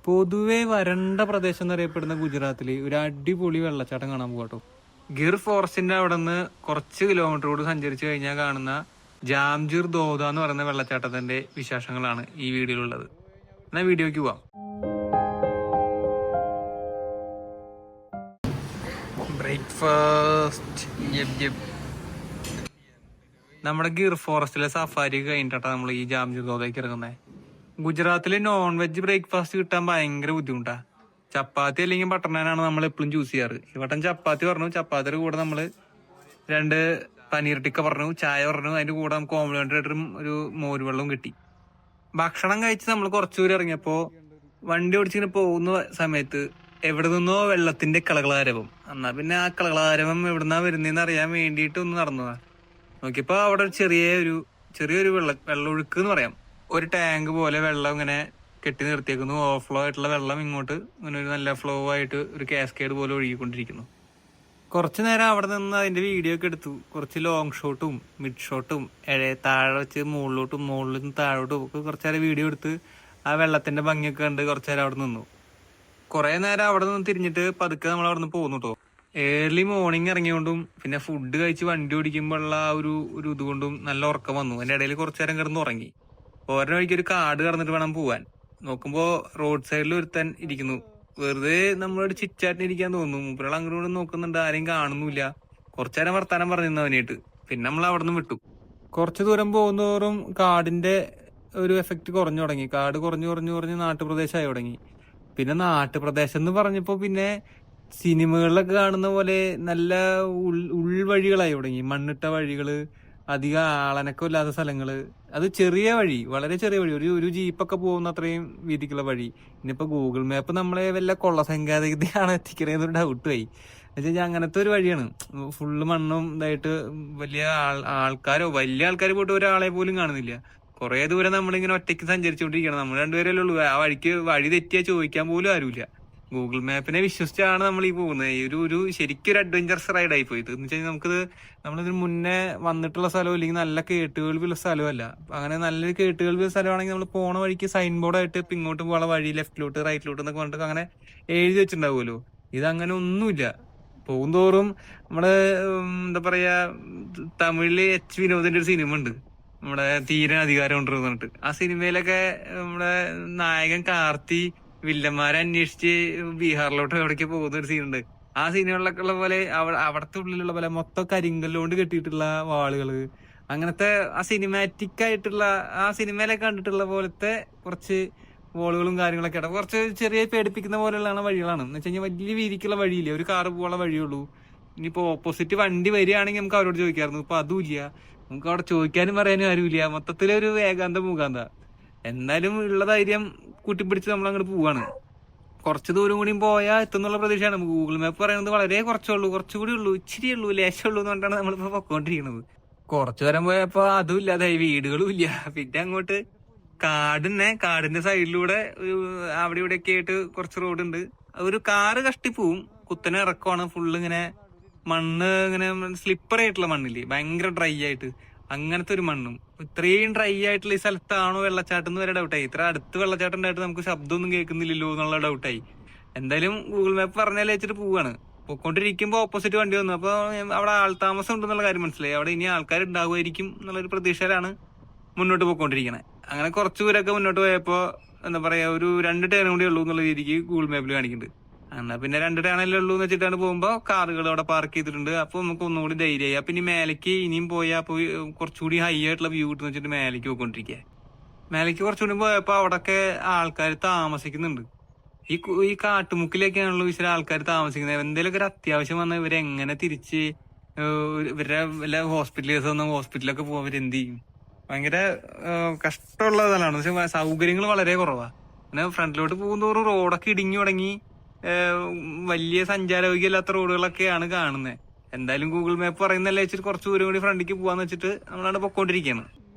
പൊതുവെ വരണ്ട പ്രദേശം എന്നറിയപ്പെടുന്ന ഗുജറാത്തില് ഒരു അടിപൊളി വെള്ളച്ചാട്ടം കാണാൻ പോകട്ടോ. ഗിർ ഫോറസ്റ്റിന്റെ അവിടെ നിന്ന് കുറച്ച് കിലോമീറ്റർ കൂടി സഞ്ചരിച്ചു കഴിഞ്ഞാൽ കാണുന്ന ജാംജിർ ദോദ എന്ന് പറയുന്ന വെള്ളച്ചാട്ടത്തിന്റെ വിശേഷങ്ങളാണ് ഈ വീഡിയോയിലുള്ളത്. എന്നാ വീഡിയോയ്ക്ക് പോവാം. ബ്രേക്ക്ഫാസ്റ്റ്. നമ്മുടെ ഗിർ ഫോറസ്റ്റിലെ സഫാരി കഴിഞ്ഞിട്ടാ നമ്മൾ ഈ ജാംജിർ ദോദയ്ക്ക് ഇറങ്ങുന്നത്. ഗുജറാത്തില് നോൺ വെജ് ബ്രേക്ക്ഫാസ്റ്റ് കിട്ടാൻ ഭയങ്കര ബുദ്ധിമുട്ടാ. ചപ്പാത്തി അല്ലെങ്കിൽ ബട്ടർ നാനാണ് നമ്മൾ എപ്പോഴും ചൂസ് ചെയ്യാറ്. ഇവട്ടം ചപ്പാത്തി പറഞ്ഞു. ചപ്പാത്തിയുടെ കൂടെ നമ്മള് 2 പനീർ ടിക്ക പറഞ്ഞു, ചായ പറഞ്ഞു. അതിന്റെ കൂടെ നമുക്ക് ഓംലെറ്റ് ആയിട്ടും ഒരു മോര് വെള്ളവും കിട്ടി. ഭക്ഷണം കഴിച്ച് നമ്മൾ കുറച്ചുകൂടി ഇറങ്ങിയപ്പോ വണ്ടി ഓടിച്ചിങ്ങനെ പോകുന്ന സമയത്ത് എവിടെ നിന്നോ വെള്ളത്തിന്റെ കളകളാരവം. എന്നാ പിന്നെ ആ കളകളാരവം എവിടുന്നാ വരുന്നതെന്ന് അറിയാൻ വേണ്ടിയിട്ട് ഒന്ന് നടന്നതാ. നോക്കിയപ്പോ അവിടെ ചെറിയൊരു വെള്ളമൊഴുക്ക് എന്ന് പറയാം. ഒരു ടാങ്ക് പോലെ വെള്ളം ഇങ്ങനെ കെട്ടി നിർത്തിയേക്കുന്നു. ഓവർഫ്ലോ ആയിട്ടുള്ള വെള്ളം ഇങ്ങോട്ട് ഇങ്ങനെ ഒരു നല്ല ഫ്ലോ ആയിട്ട് ഒരു കാസ്കേഡ് പോലെ ഒഴുകിക്കൊണ്ടിരിക്കുന്നു. കുറച്ചു നേരം അവിടെ നിന്ന് അതിന്റെ വീഡിയോ ഒക്കെ എടുത്തു. കുറച്ച് ലോങ് ഷോട്ടും മിഡ് ഷോട്ടും താഴെ വെച്ച് മുകളിൽ നിന്ന് താഴോട്ടും ഒക്കെ കുറച്ചു നേരം വീഡിയോ എടുത്ത് ആ വെള്ളത്തിന്റെ ഭംഗിയൊക്കെ കണ്ട് കുറച്ചു നേരം അവിടെ നിന്നു. കുറെ നേരം അവിടെ നിന്ന് തിരിഞ്ഞിട്ട് പതുക്കെ നമ്മൾ അവിടെ നിന്ന് പോകുന്നു കേട്ടോ. ഏർലി മോർണിംഗ് ഇറങ്ങിയോണ്ടും പിന്നെ ഫുഡ് കഴിച്ച് വണ്ടി ഓടിക്കുമ്പോഴുള്ള ആ ഒരു ഇതുകൊണ്ടും നല്ല ഉറക്കം വന്നു. അതിന്റെ ഇടയിൽ കുറച്ചു നേരം കിടന്ന് ഉറങ്ങി. ഓരോ വഴിക്ക് ഒരു കാട് കടന്നിട്ട് വേണം പോവാൻ. നോക്കുമ്പോ റോഡ് സൈഡിൽ ഒരുത്തൻ ഇരിക്കുന്നു. വെറുതെ നമ്മളോട് ചിറ്റാറ്റിന് ഇരിക്കാൻ തോന്നുന്നു. മൂപ്പരാൾ അങ്ങോട്ട് നോക്കുന്നുണ്ട്, ആരെയും കാണുന്നില്ല. കുറച്ചേരം വർത്താനം പറഞ്ഞിരുന്നു അവനായിട്ട്. പിന്നെ നമ്മൾ അവിടെ നിന്ന് വിട്ടു. കുറച്ചു ദൂരം പോകുന്നതോറും കാടിന്റെ ഒരു എഫക്ട് കുറഞ്ഞു തുടങ്ങി. കാട് കുറഞ്ഞു നാട്ടുപ്രദേശമായി തുടങ്ങി. പിന്നെ നാട്ടുപ്രദേശം എന്ന് പറഞ്ഞപ്പോ പിന്നെ സിനിമകളിലൊക്കെ കാണുന്ന പോലെ നല്ല ഉൾവഴികളായി തുടങ്ങി. മണ്ണിട്ട വഴികള്, അധികം ആളനക്കം ഇല്ലാത്ത സ്ഥലങ്ങള്. അത് ചെറിയ വഴി, വളരെ ചെറിയ വഴി, ഒരു ജീപ്പൊക്കെ പോകുന്ന അത്രയും വീതിക്കുള്ള വഴി. ഇനിയിപ്പോ ഗൂഗിൾ മാപ്പ് നമ്മളെ വല്ല കൊള്ളസംഖ്യാതയാണ് എത്തിക്കണേന്നൊരു ഡൗട്ട് ആയി. എന്നുവെച്ചാൽ അങ്ങനത്തെ ഒരു വഴിയാണ്. ഫുള്ള് മണ്ണും ഇതായിട്ട് വലിയ വലിയ ആൾക്കാർ പോയിട്ട് ഒരാളെ പോലും കാണുന്നില്ല. കുറെ ദൂരം നമ്മളിങ്ങനെ ഒറ്റയ്ക്ക് സഞ്ചരിച്ചുകൊണ്ടിരിക്കണം. നമ്മൾ രണ്ടുപേരല്ലേ ഉള്ളൂ. ആ വഴി തെറ്റിയാ ചോദിക്കാൻ പോലും ആരുമില്ല. ഗൂഗിൾ മാപ്പിനെ വിശ്വസിച്ചാണ് നമ്മൾ ഈ പോകുന്നത്. ഒരു ശരിക്കും ഒരു അഡ്വഞ്ചറസ് റൈഡ് ആയി പോയത്. എന്ന് വെച്ചാൽ നമ്മളിതിന് മുന്നേ വന്നിട്ടുള്ള സ്ഥലവും ഇല്ലെങ്കിൽ നല്ല കേട്ടുകേൾവിയുള്ള സ്ഥലമല്ല. അങ്ങനെ നല്ലൊരു കേട്ടുകേൾവിയുള്ള സ്ഥലമാണെങ്കിൽ നമ്മൾ പോണ വഴിക്ക് സൈൻ ബോർഡായിട്ട് ഇപ്പൊ ഇങ്ങോട്ട് പോകാനുള്ള വഴി ലെഫ്റ്റിലോട്ട് റൈറ്റിലോട്ട് എന്നൊക്കെ പറഞ്ഞിട്ട് അങ്ങനെ എഴുതി വെച്ചിട്ടുണ്ടാവുമല്ലോ. ഇതങ്ങനെ ഒന്നുമില്ല. പോകുന്തോറും നമ്മള് എന്താ പറയാ, തമിഴില് എച്ച് വിനോദിന്റെ ഒരു സിനിമ ഉണ്ട്, നമ്മുടെ തീരെ അധികാരം കൊണ്ടുവന്ന് പറഞ്ഞിട്ട്. ആ സിനിമയിലൊക്കെ നമ്മുടെ നായകൻ കാർത്തി വില്ലന്മാരെ അന്വേഷിച്ച് ബീഹാറിലോട്ട് എവിടേക്ക് പോകുന്ന ഒരു സീനുണ്ട്. ആ സീനുകളിലൊക്കെ ഉള്ള പോലെ അവിടത്തെ ഉള്ളിലുള്ള പോലെ മൊത്തം കരിങ്കല്ലുകൊണ്ട് കെട്ടിയിട്ടുള്ള വാളുകള്, അങ്ങനത്തെ ആ സിനിമാറ്റിക് ആയിട്ടുള്ള ആ സിനിമയിലൊക്കെ കണ്ടിട്ടുള്ള പോലത്തെ കുറച്ച് വോളുകളും കാര്യങ്ങളൊക്കെ ആണ്. കുറച്ച് ചെറിയ പേടിപ്പിക്കുന്ന പോലെയുള്ള വഴികളാണ്. എന്ന് വെച്ച് കഴിഞ്ഞാൽ വലിയ വീതിക്കുള്ള വഴിയില്ല, ഒരു കാറ് പോകാനുള്ള വഴിയുള്ളൂ. ഇനിയിപ്പോ ഓപ്പോസിറ്റ് വണ്ടി വരികയാണെങ്കിൽ നമുക്ക് അവരോട് ചോദിക്കാമായിരുന്നു. ഇപ്പൊ അതുമില്ല. നമുക്ക് അവിടെ ചോദിക്കാനും പറയാനും ആരുമില്ല. മൊത്തത്തിലൊരു ഏകാന്ത മൂകാന്ത. എന്തായാലും ഉള്ള ധൈര്യം കൂട്ടിപ്പിടിച്ച് നമ്മൾ അങ്ങോട്ട് പോവാണ്. കുറച്ച് ദൂരം കൂടിയും പോയാൽ എത്തുന്നുള്ള പ്രതീക്ഷയാണ്. ഗൂഗിൾ മാപ്പ് പറയുന്നത് വളരെ കുറച്ചുകൂടി ഉള്ളൂ, ഇച്ചിരി ഉള്ളൂ, ലേശം ഉള്ളൂ എന്ന് പറഞ്ഞിട്ടാണ് നമ്മളിപ്പോ പൊക്കോണ്ടിരിക്കുന്നത്. കുറച്ചു നേരം പോയപ്പോ അതും ഇല്ലാതായി, വീടുകളും ഇല്ല. പിന്നെ അങ്ങോട്ട് കാടിന്റെ സൈഡിലൂടെ അവിടെ ഇവിടെയൊക്കെ ആയിട്ട് കുറച്ച് റോഡുണ്ട്. ഒരു കാറ് കഷ്ടിപ്പോവും. കുത്തനെ ഇറക്കമാണ്. ഫുള്ള് ഇങ്ങനെ മണ്ണ്, ഇങ്ങനെ സ്ലിപ്പർ ആയിട്ടുള്ള മണ്ണില്ലേ, ഭയങ്കര ഡ്രൈ ആയിട്ട് അങ്ങനത്തെ ഒരു മണ്ണും. ഇത്രയും ഡ്രൈ ആയിട്ടുള്ള ഈ സ്ഥലത്താണോ വെള്ളച്ചാട്ടം എന്ന് വരെ ഡൗട്ടായി. ഇത്ര അടുത്ത് വെള്ളച്ചാട്ടം ഉണ്ടായിട്ട് നമുക്ക് ശബ്ദമൊന്നും കേൾക്കുന്നില്ലല്ലോ എന്നുള്ള ഡൗട്ടായി. എന്തായാലും ഗൂഗിൾ മാപ്പ് പറഞ്ഞാലേ വെച്ചിട്ട് പോവാണ്. പൊക്കോണ്ടിരിക്കുമ്പോ ഓപ്പോസിറ്റ് വണ്ടി വന്നു. അപ്പൊ അവിടെ ആൾതാമസം ഉണ്ടെന്നുള്ള കാര്യം മനസ്സിലായി. അവിടെ ഇനി ആൾക്കാർ ഉണ്ടാവുമായിരിക്കും എന്നുള്ളൊരു പ്രതീക്ഷയിലാണ് മുന്നോട്ട് പോയിക്കൊണ്ടിരിക്കണേ. അങ്ങനെ കുറച്ചു ദൂരമൊക്കെ മുന്നോട്ട് പോയപ്പോ എന്താ പറയാ, ഒരു 2 ടേൺ കൂടി ഉള്ളൂ എന്നുള്ള രീതിക്ക് ഗൂഗിൾ മാപ്പിൽ കാണിക്കുന്നുണ്ട്. എന്നാ പിന്നെ 2 ടേണല്ലേ ഉള്ളൂ എന്ന് വെച്ചിട്ടാണ് പോകുമ്പോ കാറുകൾ അവിടെ പാർക്ക് ചെയ്തിട്ടുണ്ട്. അപ്പൊ നമുക്ക് ഒന്നുകൂടി ധൈര്യമായി. അപ്പൊ ഇനി മേലേക്ക് ഇനിയും പോയി കുറച്ചുകൂടി ഹൈ ആയിട്ടുള്ള വ്യൂ കിട്ടുന്ന വെച്ചിട്ട് മേലേക്ക് പോയിക്കൊണ്ടിരിക്കുക. മേലേക്ക് കുറച്ചുകൂടി പോയപ്പോ അവിടൊക്കെ ആൾക്കാർ താമസിക്കുന്നുണ്ട്. ഈ കാട്ടുമുക്കിലൊക്കെയാണല്ലോ ചില ആൾക്കാർ താമസിക്കുന്നത്. എന്തെങ്കിലുമൊക്കെ ഒരു അത്യാവശ്യം വന്നാൽ ഇവരെങ്ങനെ തിരിച്ച് ഇവരുടെ വല്ല ഹോസ്പിറ്റൽ കേസ് വന്ന ഹോസ്പിറ്റലൊക്കെ പോകാൻ ഇവരെന്ത് ചെയ്യും? ഭയങ്കര കഷ്ടമുള്ള സ്ഥലമാണ്. പക്ഷെ സൗകര്യങ്ങൾ വളരെ കുറവാ. പിന്നെ ഫ്രണ്ടിലോട്ട് പോകുന്നതോറും റോഡൊക്കെ ഇടിഞ്ഞു തുടങ്ങി. വലിയ സഞ്ചാരയോഗ്യമല്ലാത്ത റോഡുകളൊക്കെയാണ് കാണുന്നത്. എന്തായാലും ഗൂഗിൾ മാപ്പ് പറയുന്നല്ലേ വെച്ചിട്ട് കുറച്ച് ദൂരം കൂടി ഫ്രണ്ടിലേക്ക് പോവാന്ന് വെച്ചിട്ട് നമ്മളാണ് പൊക്കോണ്ടിരിക്കുകയാണ്.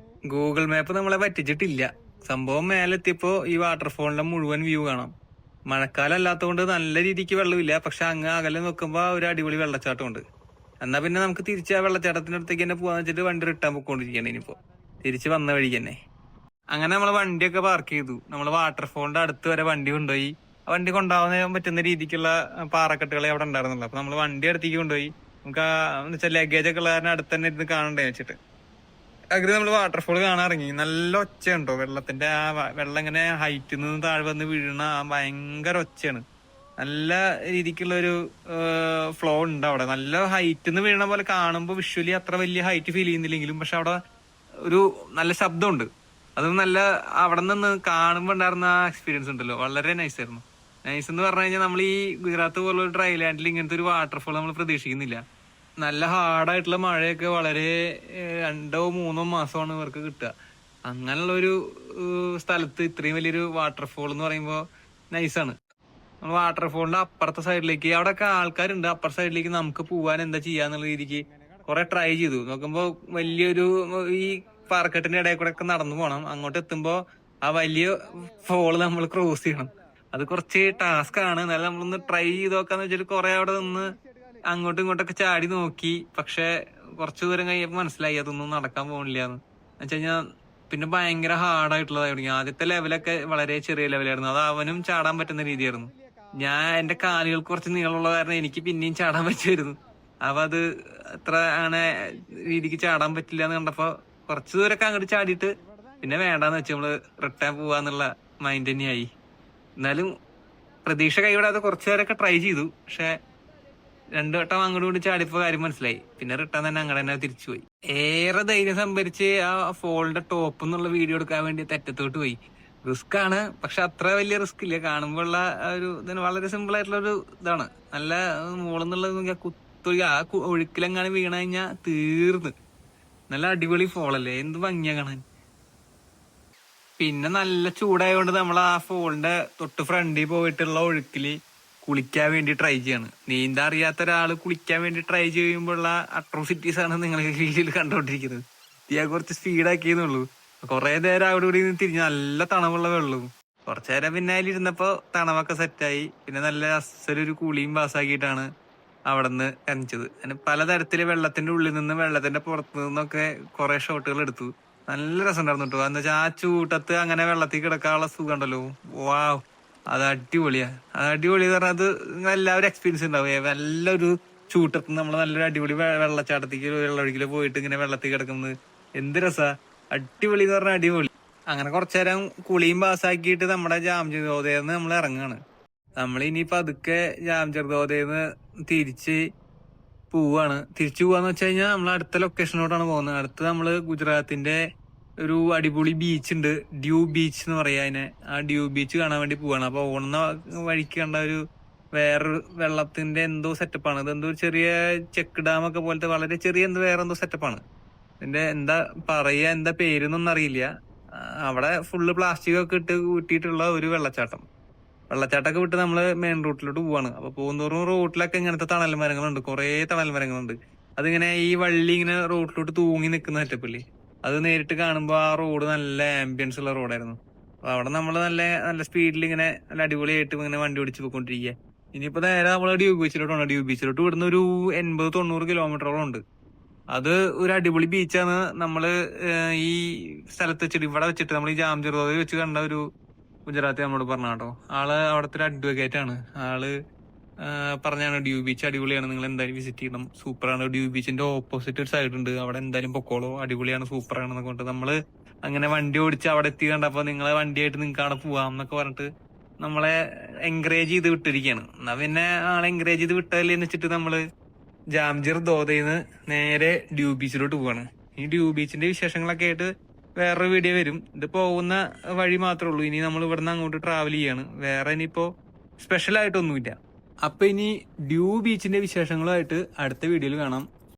ഗൂഗിൾ മാപ്പ് നമ്മളെ പറ്റിച്ചിട്ടില്ല. സംഭവം മേലെത്തിയപ്പോ ഈ വാട്ടർഫോളിന്റെ മുഴുവൻ വ്യൂ കാണാം. മഴക്കാലം അല്ലാത്തതുകൊണ്ട് നല്ല രീതിക്ക് വെള്ളമില്ല. പക്ഷെ അങ്ങ് അകലെ നോക്കുമ്പോ ഒരു അടിപൊളി വെള്ളച്ചാട്ടം ഉണ്ട്. എന്നാ പിന്നെ നമുക്ക് തിരിച്ച് ആ വെള്ളച്ചാട്ടത്തിന്റെ അടുത്തേക്ക് തന്നെ പോവാന്ന് വെച്ചിട്ട് വണ്ടി റിട്ടാൻ പൊക്കോണ്ടിരിക്കുകയാണ്. ഇനിയിപ്പോ തിരിച്ച് വന്ന വഴിക്ക് തന്നെ അങ്ങനെ നമ്മള് വണ്ടിയൊക്കെ പാർക്ക് ചെയ്തു. നമ്മള് വാട്ടർഫോളിന്റെ അടുത്ത് വരെ വണ്ടി കൊണ്ടുപോയി. ആ വണ്ടി കൊണ്ടുപോകാൻ പറ്റുന്ന രീതിക്കുള്ള പാറക്കെട്ടുകളെ അവിടെ ഉണ്ടായിരുന്നുള്ളൂ. അപ്പൊ നമ്മള് വണ്ടി അടുത്തേക്ക് കൊണ്ടുപോയി. നമുക്ക് എന്ന് വെച്ചാൽ ലഗേജ് ഒക്കെ ഉള്ള കാരണം അടുത്ത് തന്നെ ഇരുന്ന് കാണണ്ടേ വെച്ചിട്ട് അങ്ങനെ നമ്മള് വാട്ടർഫോൾ കാണാൻ ഇറങ്ങി. നല്ല ഒച്ചയുണ്ടോ വെള്ളത്തിന്റെ വെള്ളം ഇങ്ങനെ ഹൈറ്റിൽ നിന്ന് താഴെ വന്ന് വീഴുന്ന ഭയങ്കര ഒച്ചയാണ്. നല്ല രീതിക്കുള്ള ഒരു ഫ്ലോ ഉണ്ട് അവിടെ. നല്ല ഹൈറ്റിൽ നിന്ന് വീഴണ പോലെ കാണുമ്പോൾ വിഷ്വലി അത്ര വലിയ ഹൈറ്റ് ഫീൽ ചെയ്യുന്നില്ലെങ്കിലും പക്ഷെ അവിടെ ഒരു നല്ല ശബ്ദമുണ്ട്. അത് നല്ല അവിടെ നിന്ന് കാണുമ്പോൾ ഉണ്ടായിരുന്ന ആ എക്സ്പീരിയൻസ് ഉണ്ടല്ലോ വളരെ നൈസ് ആയിരുന്നു. നൈസ് എന്ന് പറഞ്ഞു കഴിഞ്ഞാൽ നമ്മൾ ഈ ഗുജറാത്ത് പോലുള്ള ഒരു ഡ്രൈ ലാൻഡിൽ ഇങ്ങനത്തെ ഒരു വാട്ടർഫോൾ നമ്മൾ പ്രതീക്ഷിക്കുന്നില്ല. നല്ല ഹാർഡായിട്ടുള്ള മഴയൊക്കെ വളരെ 2-3 മാസമാണ് ഇവർക്ക് കിട്ടുക. അങ്ങനെയുള്ള ഒരു സ്ഥലത്ത് ഇത്രയും വലിയൊരു വാട്ടർഫോൾ എന്ന് പറയുമ്പോൾ നൈസാണ്. വാട്ടർഫോളിന്റെ അപ്പുറത്തെ സൈഡിലേക്ക് അവിടെയൊക്കെ ആൾക്കാരുണ്ട്. അപ്പുറത്തെ സൈഡിലേക്ക് നമുക്ക് പോവാൻ എന്താ ചെയ്യാന്നുള്ള രീതിക്ക് കുറെ ട്രൈ ചെയ്തു. നോക്കുമ്പോ വലിയൊരു ഈ പാറക്കെട്ടിന്റെ ഇടയിൽ കൂടെ ഒക്കെ നടന്നു പോകണം. അങ്ങോട്ട് എത്തുമ്പോ ആ വലിയ ഫോള് നമ്മൾ ക്രോസ് ചെയ്യണം. അത് കുറച്ച് ടാസ്ക് ആണ്. എന്നാലും നമ്മളൊന്ന് ട്രൈ ചെയ്ത് നോക്കാന്ന് വെച്ചിട്ട് കുറെ അവിടെ നിന്ന് അങ്ങോട്ടും ഇങ്ങോട്ടൊക്കെ ചാടി നോക്കി. പക്ഷെ കുറച്ചു ദൂരം കഴിയപ്പോ മനസ്സിലായി അതൊന്നും നടക്കാൻ പോകണില്ല എന്ന് വെച്ചുകഴിഞ്ഞാൽ പിന്നെ ഭയങ്കര ഹാർഡായിട്ടുള്ളതായി തുടങ്ങി. ആദ്യത്തെ ലെവലൊക്കെ വളരെ ചെറിയ ലെവലായിരുന്നു. അത് അവനും ചാടാൻ പറ്റുന്ന രീതിയായിരുന്നു. എന്റെ കാലുകൾക്ക് കുറച്ച് നീളമുള്ള കാരണം എനിക്ക് പിന്നെയും ചാടാൻ പറ്റുമായിരുന്നു. അപ്പൊ അത് അത്ര അങ്ങനെ രീതിക്ക് ചാടാൻ പറ്റില്ല എന്ന് കണ്ടപ്പോ കുറച്ചു ദൂരമൊക്കെ അങ്ങോട്ട് ചാടിയിട്ട് പിന്നെ വേണ്ടാന്ന് വെച്ച് നമ്മള് റിട്ടേൺ പോവാന്നുള്ള മൈൻഡ് തന്നെയായി. എന്നാലും പ്രതീക്ഷ കൈവിടാതെ കുറച്ചു നേരമൊക്കെ ട്രൈ ചെയ്തു. പക്ഷെ 2 വട്ടം അങ്ങോട്ട് കൂടി ചാടിപ്പോ കാര്യം മനസ്സിലായി. പിന്നെ റിട്ടേൺ തന്നെ അങ്ങനെ തന്നെ തിരിച്ചുപോയി. ഏറെ ധൈര്യം സംഭരിച്ച് ആ ഫോളിന്റെ ടോപ്പ് എന്നുള്ള വീഡിയോ എടുക്കാൻ വേണ്ടി തെറ്റത്തോട്ട് പോയി. റിസ്ക് ആണ്, പക്ഷെ അത്ര വലിയ റിസ്ക് ഇല്ല. കാണുമ്പോഴുള്ള ഒരു ഇതിന് വളരെ സിമ്പിൾ ആയിട്ടുള്ള ഒരു ഇതാണ്. നല്ല മോളെന്നുള്ളത് കുത്തൊഴി ആ ഒഴുക്കിലെങ്ങാനും വീണ കഴിഞ്ഞാ തീർന്ന്. നല്ല അടിപൊളി ഫോളല്ലേ, എന്ത് ഭംഗിയാ കാണാൻ. പിന്നെ നല്ല ചൂടായതുകൊണ്ട് നമ്മൾ ആ ഫോളിന്റെ തൊട്ട് ഫ്രണ്ടിൽ പോയിട്ടുള്ള ഒഴുക്കില് കുളിക്കാൻ വേണ്ടി ട്രൈ ചെയ്യാണ്. നീന്താ അറിയാത്ത ഒരാള് കുളിക്കാൻ വേണ്ടി ട്രൈ ചെയ്യുമ്പോഴുള്ള അട്രോസിറ്റീസ് ആണ് നിങ്ങൾ രീതിയിൽ കണ്ടോണ്ടിരിക്കുന്നത്. ഞാൻ കുറച്ച് സ്പീഡാക്കിയെന്നുള്ളൂ. കുറെ നേരം അവിടെ കൂടി തിരിഞ്ഞ് നല്ല തണവുള്ള വെള്ളവും. കുറച്ചു നേരം പിന്നെ അതിലിരുന്നപ്പോ തണവൊക്കെ സെറ്റായി. പിന്നെ നല്ല അസലൊരു കുളിയും പാസ്സാക്കിയിട്ടാണ് അവിടെ നിന്ന് ഇറങ്ങിച്ചത്. അങ്ങനെ പലതരത്തില് വെള്ളത്തിന്റെ ഉള്ളിൽ നിന്ന് വെള്ളത്തിന്റെ പുറത്തു നിന്നൊക്കെ കുറെ ഷോട്ടുകൾ എടുത്തു. നല്ല രസം ഉണ്ടായിരുന്നു കേട്ടോ. എന്താ വെച്ചാൽ ആ ചൂട്ടത്ത് അങ്ങനെ വെള്ളത്തിൽ കിടക്കാനുള്ള സുഖം ഉണ്ടല്ലോ, വാവ്, അത് അടിപൊളിയാ. അത് അടിപൊളി എന്ന് പറഞ്ഞാൽ അത് എല്ലാവരും എക്സ്പീരിയൻസ് ഉണ്ടാവും. നല്ലൊരു ചൂട്ടത്ത് നമ്മൾ നല്ലൊരു അടിപൊളി വെള്ളച്ചാട്ടത്തേക്ക് വെള്ളമൊഴുക്കില് പോയിട്ട് ഇങ്ങനെ വെള്ളത്തിൽ കിടക്കുന്നത് എന്ത് രസാ. അടിപൊളി എന്ന് പറഞ്ഞാൽ അടിപൊളി. അങ്ങനെ കുറച്ചു നേരം കുളിയും പാസ്സാക്കിയിട്ട് നമ്മുടെ ജാംജർദോധയിൽ നമ്മൾ ഇറങ്ങാണ്. നമ്മൾ ഇനിയിപ്പോ അതൊക്കെ ജാംജർദോധയിൽ തിരിച്ച് പോവാണ്. തിരിച്ചു പോവാന്ന് വെച്ച് കഴിഞ്ഞാൽ നമ്മൾ അടുത്ത ലൊക്കേഷനിലോട്ടാണ് പോകുന്നത്. അടുത്ത് നമ്മള് ഗുജറാത്തിന്റെ ഒരു അടിപൊളി ബീച്ച് ഉണ്ട്, ഡ്യൂ ബീച്ച് എന്ന് പറയാ അതിനെ. ആ ഡ്യൂ ബീച്ച് കാണാൻ വേണ്ടി പോവാണ്. അപ്പൊ ഓടുന്ന വഴിക്ക് കണ്ട ഒരു വേറൊരു വെള്ളത്തിന്റെ എന്തോ സെറ്റപ്പാണ്. ഇത് എന്തോ ചെറിയ ചെക്ക് ഡാം ഒക്കെ പോലത്തെ വളരെ ചെറിയ വേറെന്തോ സെറ്റപ്പാണ്. ഇതിന്റെ എന്താ പറയാ, എന്താ പേരൊന്നും അറിയില്ല. അവിടെ ഫുള്ള് പ്ലാസ്റ്റിക് ഒക്കെ ഇട്ട് കൂട്ടിയിട്ടുള്ള ഒരു വെള്ളച്ചാട്ടമൊക്കെ വിട്ട് നമ്മള് മെയിൻ റൂട്ടിലോട്ട് പോവാണ്. അപ്പൊ പോകുന്നതോറും റൂട്ടിലൊക്കെ ഇങ്ങനത്തെ തണൽ മരങ്ങളുണ്ട്, കുറെ തണൽ മരങ്ങളുണ്ട്. അതിങ്ങനെ ഈ വള്ളി ഇങ്ങനെ റോഡിലോട്ട് തൂങ്ങി നിൽക്കുന്ന സെറ്റപ്പില്ലേ, അത് നേരിട്ട് കാണുമ്പോൾ ആ റോഡ് നല്ല ആംബിയൻസ് ഉള്ള റോഡായിരുന്നു. അപ്പൊ അവിടെ നമ്മള് നല്ല നല്ല സ്പീഡിൽ ഇങ്ങനെ നല്ല അടിപൊളിയായിട്ട് ഇങ്ങനെ വണ്ടി ഓടിച്ച് പോയിക്കൊണ്ടിരിക്കുക. ഇനിയിപ്പോ നേരെ നമ്മള് ഡ്യൂ ബീച്ചിലോട്ടാണ്. ഡ്യൂ ബീച്ചിലോട്ട് ഇവിടുന്ന് ഒരു 80-90 കിലോമീറ്ററോളം ഉണ്ട്. അത് ഒരു അടിപൊളി ബീച്ചാണ്. നമ്മള് ഈ സ്ഥലത്ത് വെച്ചിട്ട് ഇവിടെ വെച്ചിട്ട് നമ്മൾ ഈ ജാംജർദോധ വെച്ച് കണ്ട ഒരു ഗുജറാത്തി നമ്മളോട് പറഞ്ഞ കേട്ടോ. ആള് അവിടുത്തെ ഒരു അഡ്വക്കേറ്റ് ആണ്. ആള് പറഞ്ഞാണ് ഡ്യൂ ബീച്ച് അടിപൊളിയാണ്, നിങ്ങൾ എന്തായാലും വിസിറ്റ് ചെയ്യണം, സൂപ്പറാണ്. ഡ്യൂ ബീച്ചിന്റെ ഓപ്പോസിറ്റ് ഒരു സൈഡ് ഉണ്ട്, അവിടെ എന്തായാലും പൊക്കോളോ, അടിപൊളിയാണ്, സൂപ്പറാണെന്നൊക്കെ പറഞ്ഞിട്ട് നമ്മള് അങ്ങനെ വണ്ടി ഓടിച്ച് അവിടെ എത്തി കണ്ടപ്പോ നിങ്ങളെ വണ്ടിയായിട്ട് നിങ്ങൾക്ക് അവിടെ പോവാം എന്നൊക്കെ പറഞ്ഞിട്ട് നമ്മളെ എൻകറേജ് ചെയ്ത് വിട്ടിരിക്കുകയാണ്. എന്നാ പിന്നെ ആളെ എൻകറേജ് ചെയ്ത് വിട്ടതല്ലേന്ന് വെച്ചിട്ട് നമ്മള് ജാംജർദോധയിന്ന് നേരെ ഡ്യൂ ബീച്ചിലോട്ട് പോവാണ്. ഈ ഡ്യൂ ബീച്ചിന്റെ വിശേഷങ്ങളൊക്കെ ആയിട്ട് വേറൊരു വീഡിയോ വരും. ഇത് പോകുന്ന വഴി മാത്രമേ ഉള്ളൂ. ഇനി നമ്മൾ ഇവിടുന്ന് അങ്ങോട്ട് ട്രാവൽ ചെയ്യാണ്. വേറെ ഇനിയിപ്പോ സ്പെഷ്യൽ ആയിട്ടൊന്നുമില്ല. അപ്പൊ ഇനി ഡ്യൂ ബീച്ചിന്റെ വിശേഷങ്ങളുമായിട്ട് അടുത്ത വീഡിയോയിൽ കാണാം.